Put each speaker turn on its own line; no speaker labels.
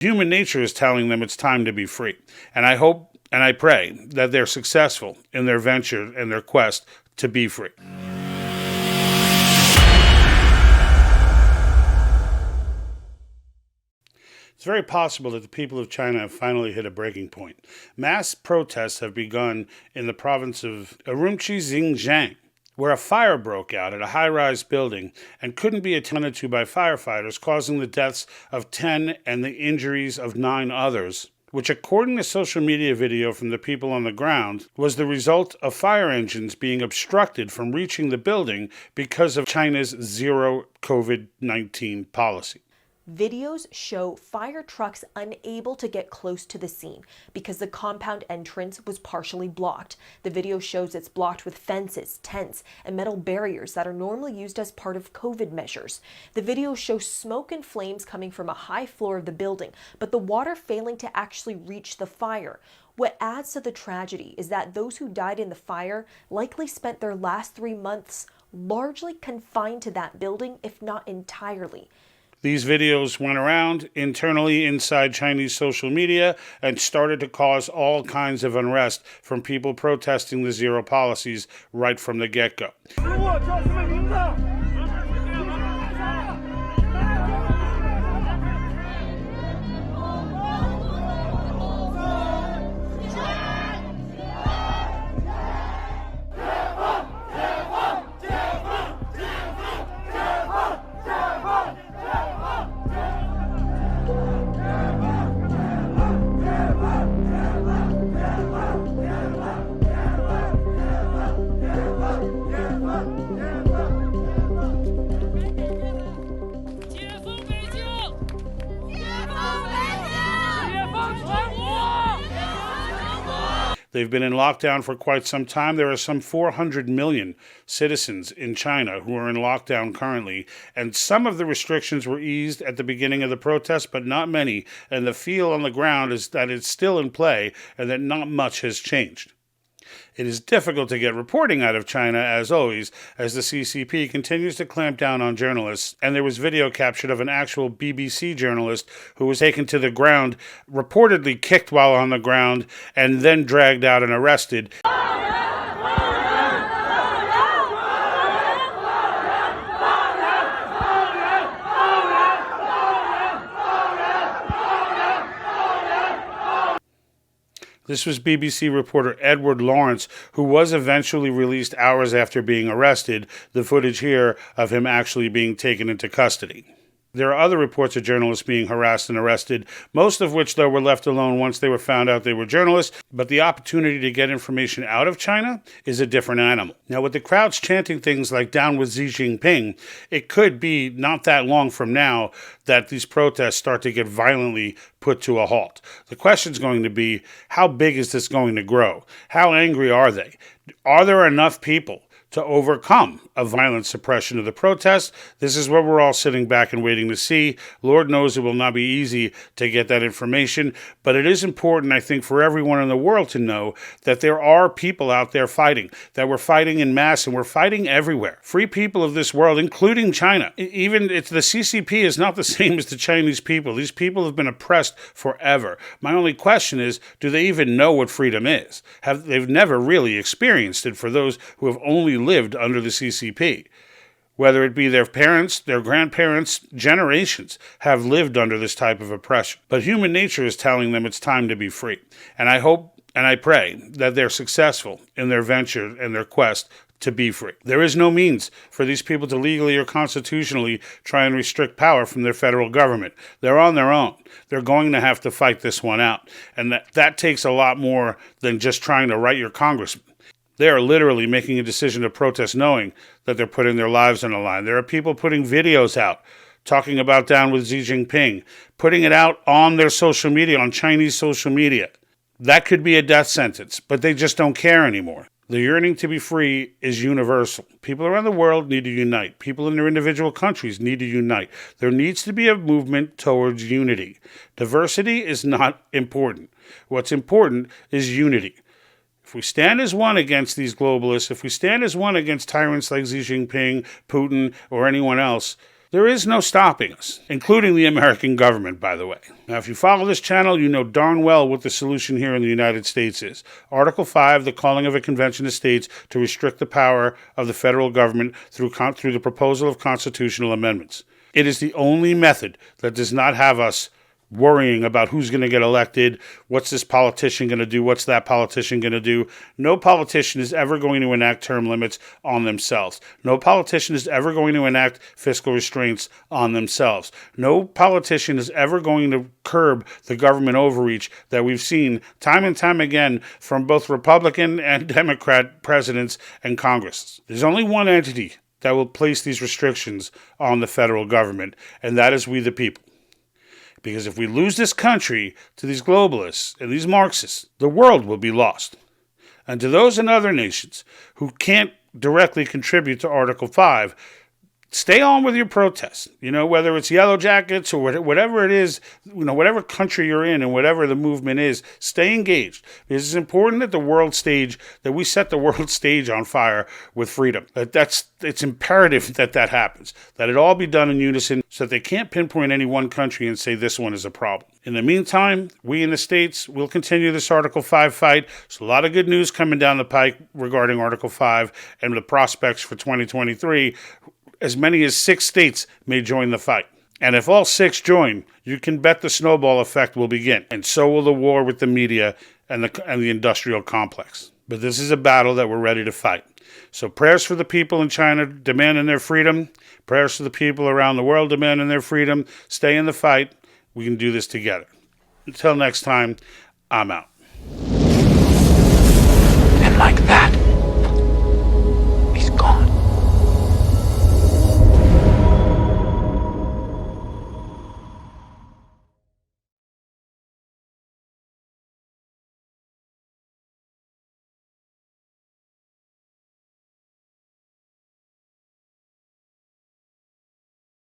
Human nature is telling them it's time to be free. And I hope and I pray that they're successful in their venture and their quest to be free. It's very possible that the people of China have finally hit a breaking point. Mass protests have begun in the province of Urumqi, Xinjiang, where a fire broke out at a high-rise building and couldn't be attended to by firefighters, causing the deaths of 10 and the injuries of 9 others, which, according to social media video from the people on the ground, was the result of fire engines being obstructed from reaching the building because of China's zero COVID-19 policy.
Videos show fire trucks unable to get close to the scene because the compound entrance was partially blocked. The video shows it's blocked with fences, tents, and metal barriers that are normally used as part of COVID measures. The video shows smoke and flames coming from a high floor of the building, but the water failing to actually reach the fire. What adds to the tragedy is that those who died in the fire likely spent their last 3 months largely confined to that building, if not entirely.
These videos went around internally inside Chinese social media and started to cause all kinds of unrest from people protesting the zero policies right from the get-go. They've been in lockdown for quite some time. There are some 400 million citizens in China who are in lockdown currently, and some of the restrictions were eased at the beginning of the protest, but not many, and the feel on the ground is that it's still in play and that not much has changed. It is difficult to get reporting out of China, as always, as the CCP continues to clamp down on journalists, and there was video captured of an actual BBC journalist who was taken to the ground, reportedly kicked while on the ground, and then dragged out and arrested. This was BBC reporter Edward Lawrence, who was eventually released hours after being arrested, the footage here of him actually being taken into custody. There are other reports of journalists being harassed and arrested, most of which, though, were left alone once they were found out they were journalists, but the opportunity to get information out of China is a different animal. Now, with the crowds chanting things like "down with Xi Jingping," it could be not that long from now that these protests start to get violently put to a halt. The question's going to be, how big is this going to grow? How angry are they? Are there enough people to overcome a violent suppression of the protests? This is what we're all sitting back and waiting to see. Lord knows it will not be easy to get that information, but it is important, I think, for everyone in the world to know that there are people out there fighting, that we're fighting in mass, and we're fighting everywhere. Free people of this world, including China. Even it's the CCP is not the same as the Chinese people. These people have been oppressed forever. My only question is, do they even know what freedom is? They've never really experienced it for those who have only lived under the CCP. Whether it be their parents, their grandparents, generations have lived under this type of oppression. But human nature is telling them it's time to be free. And I hope and I pray that they're successful in their venture and their quest to be free. There is no means for these people to legally or constitutionally try and restrict power from their federal government. They're on their own. They're going to have to fight this one out. And that takes a lot more than just trying to write your congressman. They are literally making a decision to protest knowing that they're putting their lives on the line. There are people putting videos out, talking about "down with Xi Jingping," putting it out on their social media, on Chinese social media. That could be a death sentence, but they just don't care anymore. The yearning to be free is universal. People around the world need to unite. People in their individual countries need to unite. There needs to be a movement towards unity. Diversity is not important. What's important is unity. If we stand as one against these globalists, if we stand as one against tyrants like Xi Jinping, Putin, or anyone else, There is no stopping us, including the American government, by the way. Now, if you follow this channel, you know darn well what the solution here in the United States is. Article 5, the calling of a convention of states to restrict the power of the federal government through the proposal of constitutional amendments. It is the only method that does not have us worrying about who's going to get elected, what's this politician going to do, what's that politician going to do. No politician is ever going to enact term limits on themselves. No politician is ever going to enact fiscal restraints on themselves. No politician is ever going to curb the government overreach that we've seen time and time again from both Republican and Democrat presidents and Congress. There's only one entity that will place these restrictions on the federal government, and that is we the people. Because if we lose this country to these globalists and these Marxists, the world will be lost. And to those in other nations who can't directly contribute to Article 5, stay on with your protests. Whether it's Yellow Jackets or whatever it is, whatever country you're in and whatever the movement is, stay engaged. Because it's important that we set the world stage on fire with freedom. It's imperative that happens, that it all be done in unison so that they can't pinpoint any one country and say this one is a problem. In the meantime, we in the States will continue this Article 5 fight. There's a lot of good news coming down the pike regarding Article 5 and the prospects for 2023. As many as 6 states may join the fight. And if all 6 join, you can bet the snowball effect will begin. And so will the war with the media and the industrial complex. But this is a battle that we're ready to fight. So prayers for the people in China demanding their freedom. Prayers for the people around the world demanding their freedom. Stay in the fight. We can do this together. Until next time, I'm out.
And like that,